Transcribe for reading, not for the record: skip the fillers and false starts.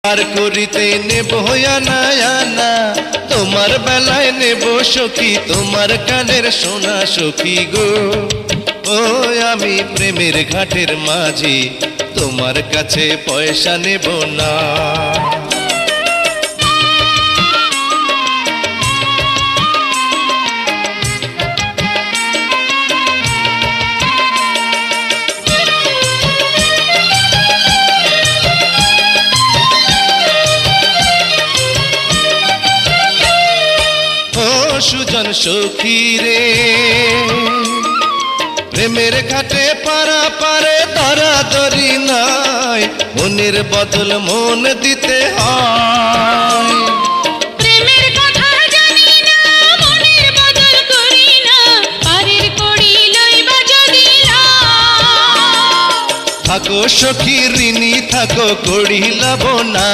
আর করিতে নেব আনা আনা, তোমার বেলায় নেব সখী তোমার কানের সোনা সখী গো। ও আমি প্রেমের ঘাটের মাঝি, তোমার কাছে পয়সা নেব না। সুজন সখী রে, প্রেমের ঘাটে পারা পারে ধরাধরি নাই, মনের বদল মন দিতে হয়। প্রেমের কথা জানি না, মনের বদল করি না, পারের কড়ি লইবা যদি থাকো সখী ঋণী থাকো কড়ি লাভ না।